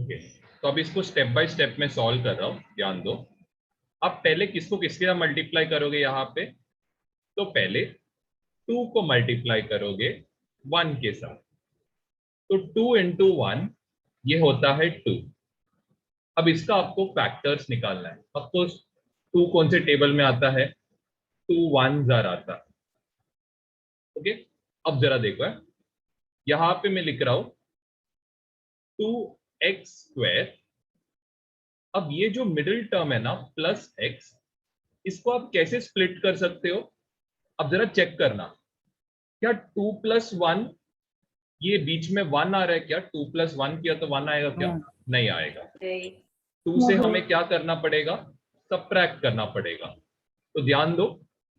Okay, तो अब इसको स्टेप बाय स्टेप में सॉल्व कर रहा हूं, ध्यान दो। अब पहले किसको किसके साथ मल्टीप्लाई करोगे यहाँ पे? तो पहले 2 को मल्टीप्लाई करोगे 1 के साथ, तो 2 इंटू 1 ये होता है 2। अब इसका आपको फैक्टर्स निकालना है। ऑफकोर्स 2 कौन से टेबल में आता है? 2 1 जार आता है। ओके, अब जरा देखो है, यहाँ पे मैं लिख रहा हूं 2x²। अब ये जो मिडिल टर्म है ना प्लस एक्स, इसको आप कैसे स्प्लिट कर सकते हो? अब जरा चेक करना, क्या 2 प्लस 1, ये बीच में 1 आ रहा है क्या? 2 प्लस 1 किया तो 1 आएगा क्या? नहीं आएगा। 2 से हमें क्या करना पड़ेगा? सबट्रैक्ट करना पड़ेगा। तो ध्यान दो,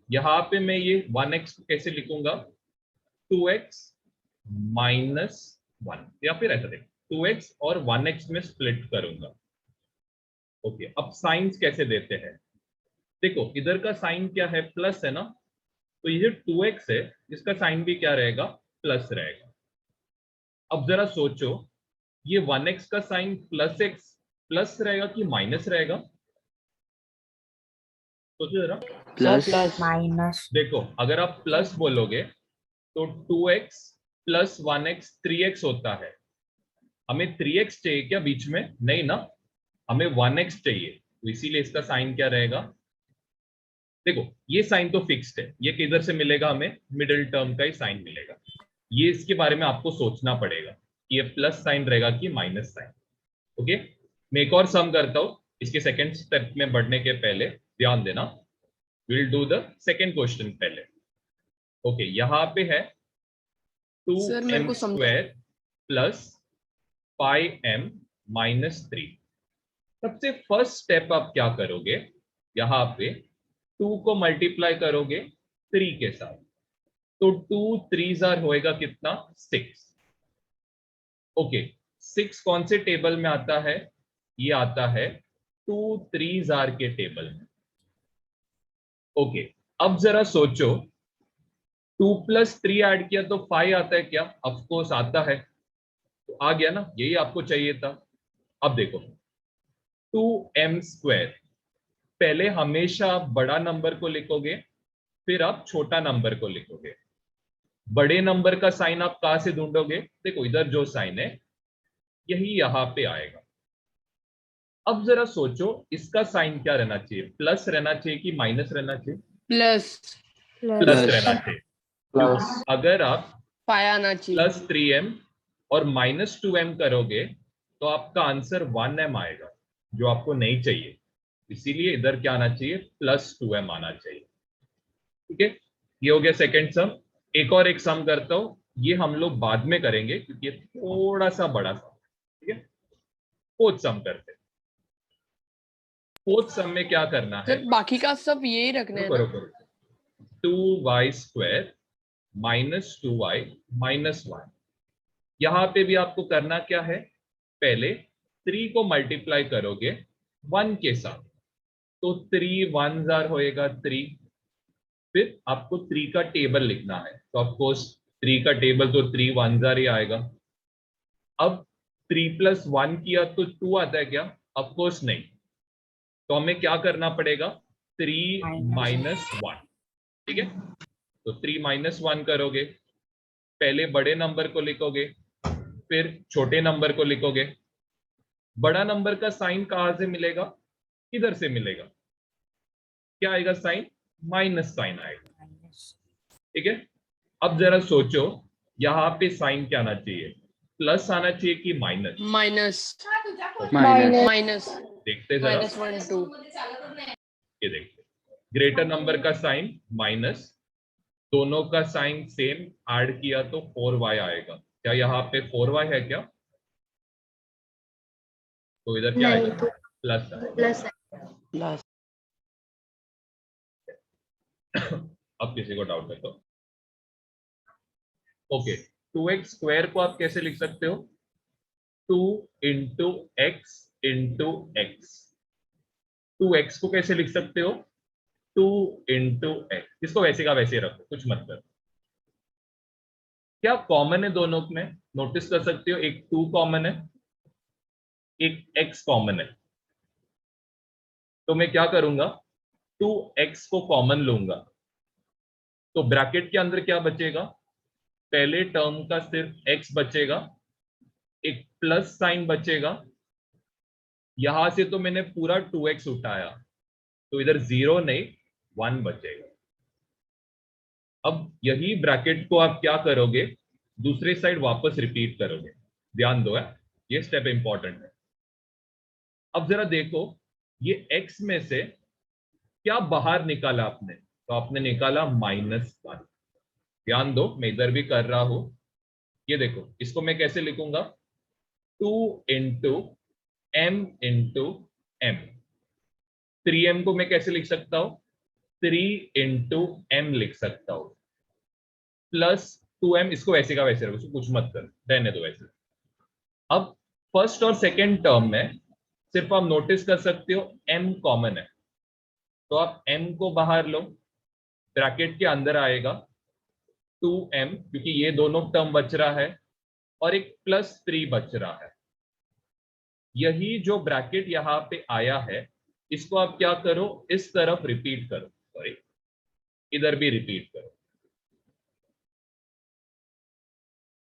यहां पे मैं ये 1x को कैसे लिखूंगा? 2x माइनस 1, या फिर ऐसा देख, 2x और 1x में स्प्लिट करूंगा। ओके, अब साइंस कैसे देते हैं? देखो इधर का साइन क्या है? प्लस है ना, तो ये जो 2x है इसका साइन भी क्या रहेगा? प्लस रहेगा। अब जरा सोचो, ये 1x का साइन प्लस एक्स प्लस रहेगा कि माइनस रहेगा? सोचो जरा। Plus minus. देखो अगर आप प्लस बोलोगे तो 2x प्लस 1x 3x होता है। हमें 3x चाहिए क्या बीच में? नहीं ना, हमें 1x चाहिए, तो इसीलिए इसका साइन क्या रहेगा? देखो ये साइन तो फिक्स्ड है, ये किधर से मिलेगा? हमें मिडिल टर्म का ही साइन मिलेगा। ये इसके बारे में आपको सोचना पड़ेगा कि ये प्लस साइन रहेगा कि माइनस साइन। ओके, मैं एक और सम करता हूं इसके सेकंड स्टेप में बढ़ने के पहले, ध्यान देना। Will do the second question पहले। ओके, यहाँ पे है सर मेरे को 2m² प्लस 5m माइनस 3। सबसे फर्स्ट स्टेप आप क्या करोगे? यहाँ पे 2 को मल्टीप्लाई करोगे 3 के साथ, तो 2 3 जार होएगा कितना? 6। ओके, 6 कौन से टेबल में आता है? ये आता है 2 3 जार के टेबल में। ओके, अब जरा सोचो, 2 प्लस 3 ऐड किया तो 5 आता है क्या? ऑफकोर्स आता है, तो आ गया ना, यही आपको चाहिए था। अब देखो 2m², पहले हमेशा आप बड़ा नंबर को लिखोगे, फिर आप छोटा नंबर को लिखोगे। बड़े नंबर का साइन आप कहां से ढूंढोगे? देखो इधर जो साइन है यही यहां पे आएगा। अब जरा सोचो, इसका साइन क्या रहना चाहिए? प्लस रहना चाहिए कि माइनस रहना चाहिए? प्लस प्लस रहना चाहिए, क्योंकि अगर आप पाया आना चाहिए। प्लस 3m और माइनस 2m करोगे तो आपका आंसर 1m आएगा, जो आपको नहीं चाहिए। इसीलिए इधर क्या आना चाहिए? प्लस 2m आना चाहिए। ठीक है, ये हो गया सेकंड सम। एक सम करता हूं, ये हम लोग बाद में करेंगे क्योंकि ये थोड़ा सा बड़ा सम। ठीक है, फोर्थ सम करते हैं। फोर्थ सम में क्या करना है? सर बाकी का सब यही रखना है करो ना? करो, 2y² माइनस 2y माइनस 1। यहां पे भी आपको करना क्या है? पहले 3 को मल्टीप्लाई करोगे 1 के साथ, तो 3 1 जार होएगा 3। फिर आपको 3 का टेबल लिखना है, तो ऑफकोर्स 3 का टेबल तो 3 1 जार ही आएगा। अब 3 प्लस 1 किया तो 2 आता है क्या? ऑफकोर्स नहीं, तो हमें क्या करना पड़ेगा? 3 माइनस 1। ठीक है, तो 3 माइनस 1 करोगे, पहले बड़े नंबर को लिखोगे, फिर छोटे नंबर को लिखोगे। बड़ा नंबर का साइन कहां से मिलेगा? किधर से मिलेगा? क्या आएगा साइन? माइनस साइन आएगा। ठीक है, अब जरा सोचो, यहां पे साइन क्या आना चाहिए? प्लस आना चाहिए कि माइनस? Minus minus. माइनस देखते जरा, माइनस 1 2। ये देखते, ग्रेटर नंबर का साइन माइनस, दोनों का साइन सेम, ऐड किया तो 4y आएगा। क्या यहाँ पे 4y है क्या? तो इधर क्या आएगा? प्लस आएगा। प्लस। अब किसी को डाउट है तो ओके, 2x² को आप कैसे लिख सकते हो? 2 into x into x. 2x को कैसे लिख सकते हो? 2 इंटू एक्स। इसको वैसे का वैसे रखो, कुछ मत करो। क्या कॉमन है दोनों में? नोटिस कर सकते हो, एक 2 कॉमन है, एक x कॉमन है, तो मैं क्या करूंगा, 2x को कॉमन लूंगा, तो ब्रैकेट के अंदर क्या बचेगा, पहले टर्म का सिर्फ x बचेगा, एक प्लस साइन बचेगा, यहां से तो मैंने पूरा 2x उठाया, तो इधर 0 नहीं 1 बचेगा। अब यही ब्रैकेट को आप क्या करोगे, दूसरे साइड वापस रिपीट करोगे, ध्यान दो है, ये स्टेप इंपॉर्टेंट है। अब जरा देखो, ये x में से क्या बाहर निकाला आपने, तो आपने निकाला -1। ध्यान दो, मैं इधर भी कर रहा हूं, ये देखो, इसको मैं कैसे लिखूंगा, 2 into m into m। 3m को मैं कैसे लिख सकता हूं, 3 इंटू m लिख सकता हूं, प्लस 2m, इसको वैसे का वैसे रखो, कुछ मत कर, रहने दो वैसे। अब फर्स्ट और सेकंड टर्म में सिर्फ आप नोटिस कर सकते हो m कॉमन है, तो आप m को बाहर लो, ब्रैकेट के अंदर आएगा 2m, क्योंकि ये दोनों टर्म बच रहा है, और एक +3 बच रहा है। यही जो ब्रैकेट यहां पे आया है, इसको आप क्या करो, इस तरफ रिपीट करो, सॉरी इधर भी रिपीट करो।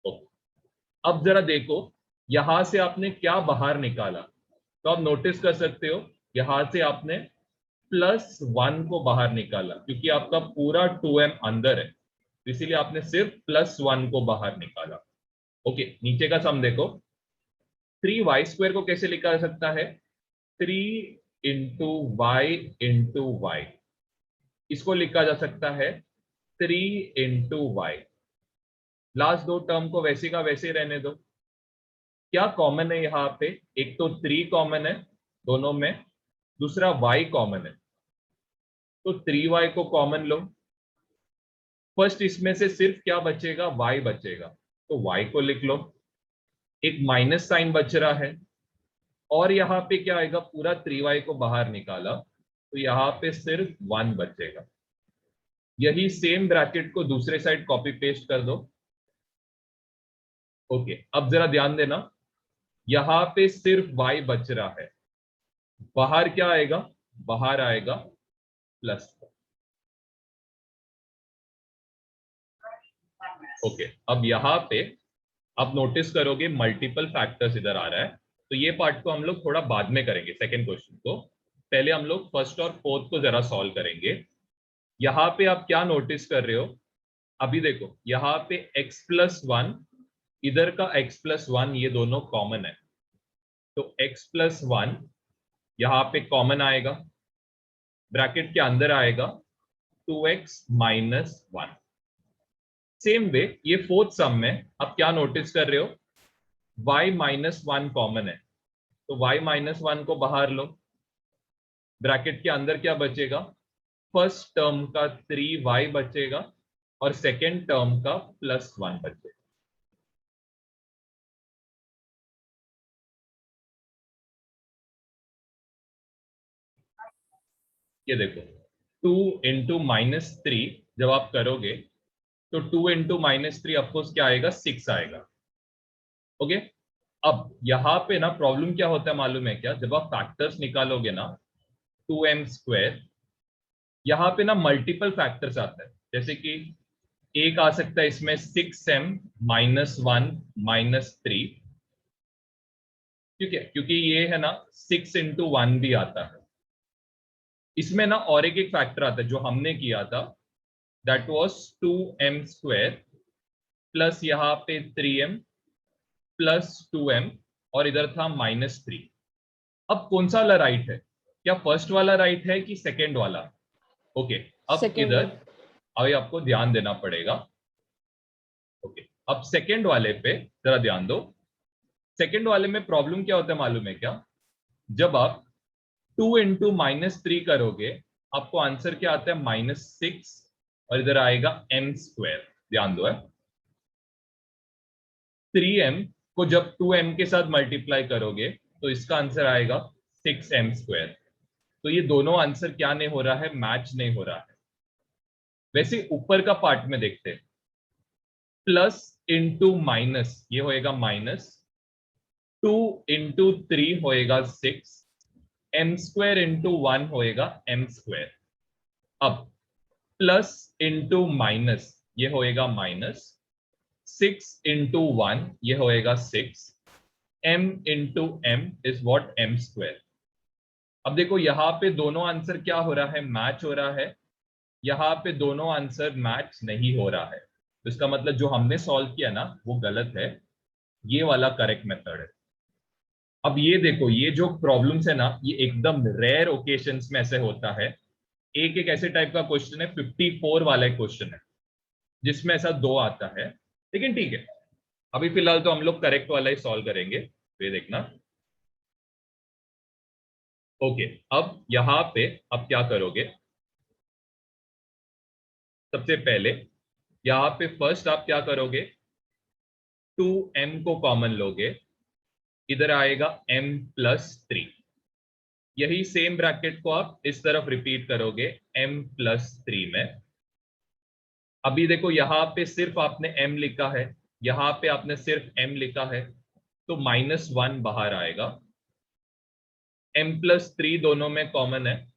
ओके, अब जरा देखो, यहां से आपने क्या बाहर निकाला, तो आप नोटिस कर सकते हो यहां से आपने +1 को बाहर निकाला, क्योंकि आपका पूरा 2m अंदर है, इसीलिए आपने सिर्फ +1 को बाहर निकाला। ओके, नीचे का सम देखो, 3y² को कैसे लिखा जा सकता है, 3 इंटू वाई इंटू वाई, इसको लिखा जा सकता है 3 इंटू वाई। लास्ट दो टर्म को वैसे का वैसे रहने दो। क्या कॉमन है यहाँ पे, एक तो 3 कॉमन है दोनों में, दूसरा y कॉमन है, तो 3y को कॉमन लो। फर्स्ट इसमें से सिर्फ क्या बचेगा, y बचेगा, तो y को लिख लो। एक माइनस साइन बच रहा है, और यहाँ पे क्या आएगा, पूरा 3y को बाहर निकाला, तो यहाँ पे सिर्फ 1 बचेगा। यही सेम ब्रैकेट को दूसरे साइड कॉपी पेस्ट कर दो। ओके, अब जरा ध्यान देना, यहां पे सिर्फ y बच रहा है, बाहर क्या आएगा, बाहर आएगा +। ओके, अब यहां पे आप नोटिस करोगे मल्टीपल फैक्टर्स इधर आ रहा है, तो ये पार्ट को हम लोग थोड़ा बाद में करेंगे, सेकेंड क्वेश्चन को। पहले हम लोग फर्स्ट और फोर्थ को जरा सॉल्व करेंगे। यहां पे आप क्या नोटिस कर रहे हो, अभी देखो यहाँ पे x+1, इधर का x+1, ये दोनों कॉमन है, तो x+1 यहाँ पे कॉमन आएगा, ब्रैकेट के अंदर आएगा 2x - 1। सेम वे ये फोर्थ सम में आप क्या नोटिस कर रहे हो, y-1 कॉमन है, तो y-1 को बाहर लो, ब्रैकेट के अंदर क्या बचेगा, फर्स्ट टर्म का 3y बचेगा, और सेकेंड टर्म का +1 बचेगा। ये देखो 2 इंटू -3 जब आप करोगे, तो 2 इंटू -3 ऑफकोर्स क्या आएगा, 6 आएगा। ओके, अब यहाँ पे ना प्रॉब्लम क्या होता है मालूम है क्या, जब आप फैक्टर्स निकालोगे ना, 2m², यहाँ पे ना मल्टीपल फैक्टर्स आता है, जैसे कि एक आ सकता है इसमें 6m -1 -3, ठीक है, क्योंकि ये है ना 6 इंटू 1 भी आता है। इसमें ना और एक फैक्टर आता है जो हमने किया था, दैट वाज 2m² प्लस यहाँ पे 3m प्लस 2m, और इधर था -3। अब कौन सा वाला राइट है, क्या फर्स्ट वाला राइट है कि सेकेंड वाला? ओके, अब Second इधर one. अभी आपको ध्यान देना पड़ेगा। ओके, अब सेकेंड वाले पे जरा ध्यान दो। सेकेंड वाले में प्रॉब्लम क्या होता है मालूम है क्या, जब आप 2 इंटू -3 करोगे, आपको आंसर क्या आता है, -6, और इधर आएगा m²। ध्यान दो है, 3m को जब 2m के साथ मल्टीप्लाई करोगे, तो इसका आंसर आएगा 6m²। तो ये दोनों आंसर क्या नहीं हो रहा है, मैच नहीं हो रहा है। वैसे ऊपर का पार्ट में देखते हैं, प्लस इंटू माइनस, ये होएगा माइनस, 2 इंटू 3 होएगा 6, m स्क्वायर इंटू 1 होएगा m स्क्वायर। अब प्लस इंटू माइनस ये होएगा माइनस, 6 इंटू 1 ये होएगा 6, m into m is what m square. अब देखो यहाँ पे दोनों आंसर क्या हो रहा है, मैच हो रहा है। यहाँ पे दोनों आंसर मैच नहीं हो रहा है, तो इसका मतलब जो हमने सॉल्व किया ना वो गलत है, ये वाला करेक्ट मेथड है। अब ये देखो, ये जो प्रॉब्लम्स है ना, ये एकदम रेयर ओकेशंस में ऐसे होता है। एक एक ऐसे टाइप का क्वेश्चन है, 54 वाला क्वेश्चन है जिसमें ऐसा 2 आता है, लेकिन ठीक है, अभी फिलहाल तो हम लोग करेक्ट वाला ही सॉल्व करेंगे, ये देखना। ओके, अब यहां पे अब क्या करोगे, सबसे पहले यहां पे फर्स्ट आप क्या करोगे, 2m को कॉमन लोगे, इधर आएगा m प्लस 3, यही सेम ब्रैकेट को आप इस तरफ रिपीट करोगे m प्लस 3 में। अभी देखो यहाँ पे सिर्फ आपने m लिखा है, यहाँ पे आपने सिर्फ m लिखा है, तो -1 बाहर आएगा। m प्लस 3 दोनों में कॉमन है,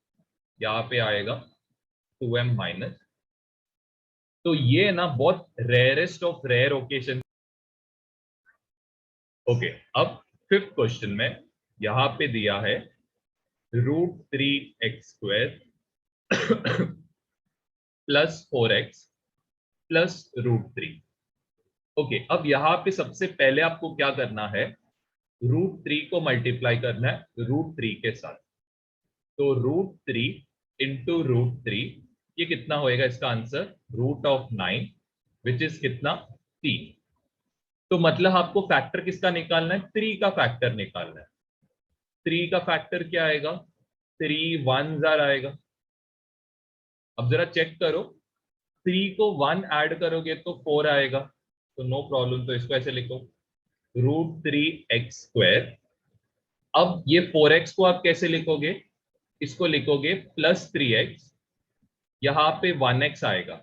यहाँ पे आएगा 2m माइनस। तो ये ना बहुत rarest of rare occasion. Okay, अब फिफ्थ क्वेश्चन में यहां पे दिया है √3x² plus 4x plus √3। Okay, अब यहाँ पे सबसे पहले आपको क्या करना है, √3 को मल्टीप्लाई करना है √3 के साथ। तो √3 इंटू √3 ये कितना होएगा, इसका आंसर √9 विच इज कितना, 3। तो मतलब आपको फैक्टर किसका निकालना है, 3 का फैक्टर निकालना है। 3 का फैक्टर क्या आएगा, 3 1 जार आएगा। अब जरा चेक करो, 3 को 1 ऐड करोगे तो 4 आएगा, तो नो प्रॉब्लम, तो इसको ऐसे लिखो √3x²। अब ये 4x को आप कैसे लिखोगे, इसको लिखोगे प्लस 3x, यहां पे 1x आएगा।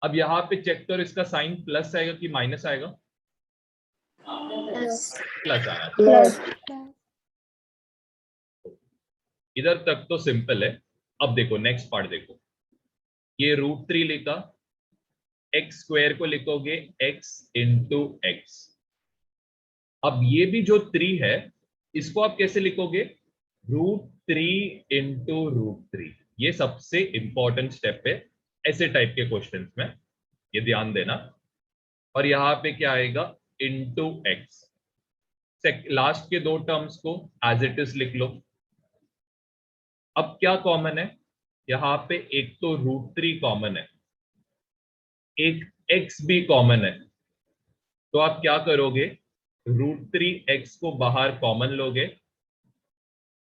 अब यहां पे चेक करो, इसका साइन प्लस आएगा कि माइनस आएगा, प्लस आना चाहिए। इधर तक तो सिंपल है। अब देखो नेक्स्ट पार्ट देखो, ये √3 लिखा, x² को लिखोगे x इंटू एक्स। अब ये भी जो 3 है इसको आप कैसे लिखोगे, √3 इंटू √3। ये सबसे इंपॉर्टेंट स्टेप है ऐसे टाइप के क्वेश्चंस में, ये ध्यान देना। और यहां पे क्या आएगा, इंटू एक्स। लास्ट के 2 टर्म्स को एज इट इज लिख लो। अब क्या कॉमन है, यहां पे एक तो √3 कॉमन है, एक x भी कॉमन है। तो आप क्या करोगे, √3x को बाहर कॉमन लोगे,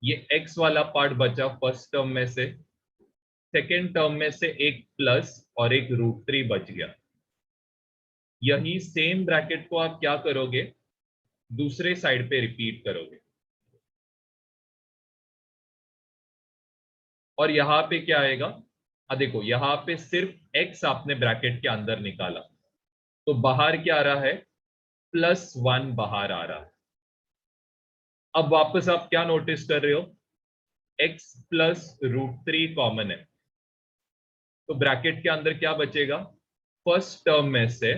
ये x वाला पार्ट बचा फर्स्ट टर्म में से, सेकेंड टर्म में से एक प्लस और एक √3 बच गया। यही सेम ब्रैकेट को आप क्या करोगे, दूसरे साइड पे रिपीट करोगे, और यहां पे क्या आएगा, देखो यहां पे सिर्फ x आपने ब्रैकेट के अंदर निकाला, तो बाहर क्या आ रहा है, +1 बाहर आ रहा है। अब वापस आप क्या नोटिस कर रहे हो, x प्लस √3 कॉमन है, तो ब्रैकेट के अंदर क्या बचेगा, फर्स्ट टर्म में से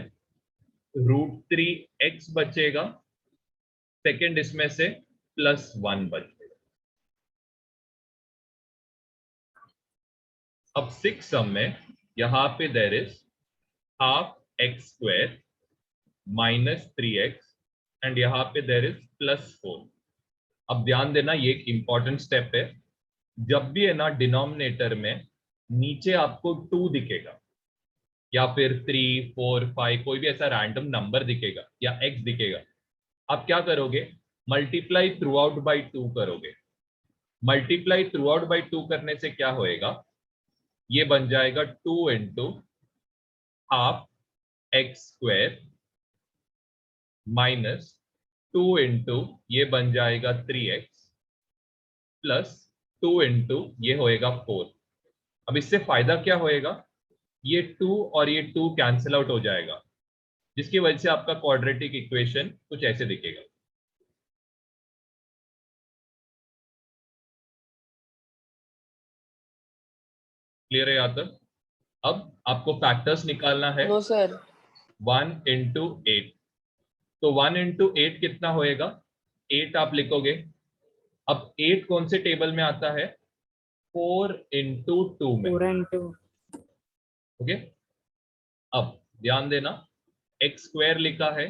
√3x बचेगा, सेकेंड इसमें से +1 बचेगा। अब 6 सम में यहां पे there is ½ x² minus 3x and यहां पे देयर इज +4। अब ध्यान देना, ये एक इंपॉर्टेंट स्टेप है, जब भी है ना डिनोमिनेटर में नीचे आपको 2 दिखेगा या फिर 3 4 5 कोई भी ऐसा रैंडम नंबर दिखेगा या x दिखेगा, आप क्या करोगे, मल्टीप्लाई थ्रू आउट बाई 2 करोगे। मल्टीप्लाई थ्रू आउट बाई 2 करने से क्या होएगा, ये बन जाएगा 2 इंटू ½ x² माइनस 2 इंटू ये बन जाएगा 3x प्लस 2 इंटू ये होएगा 4। अब इससे फायदा क्या होएगा, ये 2 और ये 2 कैंसिल आउट हो जाएगा, जिसकी वजह से आपका क्वाड्रेटिक इक्वेशन कुछ ऐसे दिखेगा। क्लियर है यहाँ तक? अब आपको फैक्टर्स निकालना है। No sir. 1 into 8, तो 1 into 8 कितना होएगा? 8 आप लिखोगे। अब 8 कौन से टेबल में आता है? 4 into 2 में। 4 and 2. ओके, अब ध्यान देना, x स्क्वायर लिखा है,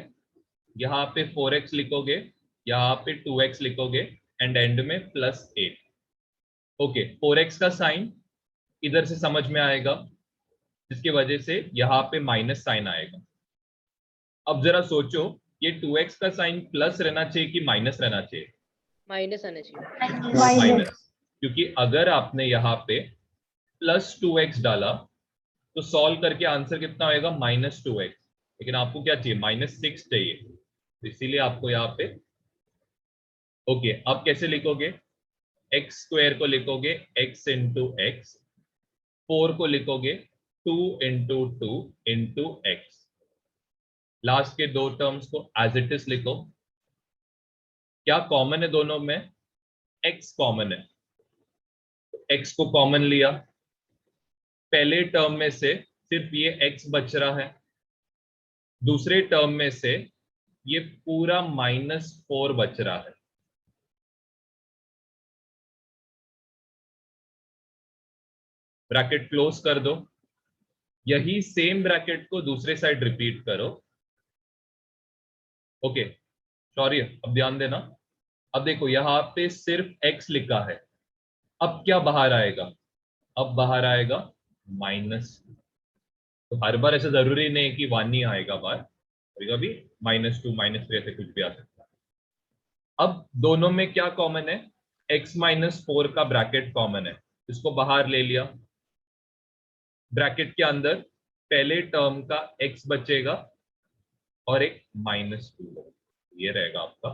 यहाँ पे 4x लिखोगे, यहाँ पे 2x लिखोगे एंड एंड में +8। ओके, 4x का साइन इधर से समझ में आएगा, जिसकी वजह से यहाँ पे माइनस साइन आएगा। अब जरा सोचो, ये 2x का साइन प्लस रहना चाहिए कि माइनस रहना चाहिए? माइनस आना चाहिए। माइनस, क्योंकि अगर आपने यहाँ पे +2x डाला तो सॉल्व करके आंसर कितना होएगा? -2x। लेकिन आपको क्या चाहिए? -6 चाहिए, तो इसीलिए आपको यहाँ पे ओके। अब कैसे लिखोगे? x स्क्वायर को लिखोगे x इंटू एक्स, 4 को लिखोगे 2 इंटू 2 इंटू एक्स। लास्ट के दो टर्म्स को एज इट इज लिखो। क्या कॉमन है दोनों में? x कॉमन है, x को कॉमन लिया, पहले टर्म में से सिर्फ ये x बच रहा है, दूसरे टर्म में से ये पूरा -4 बच रहा है। ब्रैकेट क्लोज कर दो, यही सेम ब्रैकेट को दूसरे साइड रिपीट करो। ओके, सॉरी, अब ध्यान देना। अब देखो यहाँ पे सिर्फ x लिखा है, अब क्या बाहर आएगा? अब बाहर आएगा माइनस। तो हर बार ऐसा जरूरी नहीं है कि 1 ही आएगा बाहर, कभी -2 -3 ऐसे कुछ भी आ सकता है। अब दोनों में क्या कॉमन है? x -4 का ब्रैकेट कॉमन है, इसको बाहर ले लिया। ब्रैकेट के अंदर पहले टर्म का x बचेगा और एक -2, ये रहेगा आपका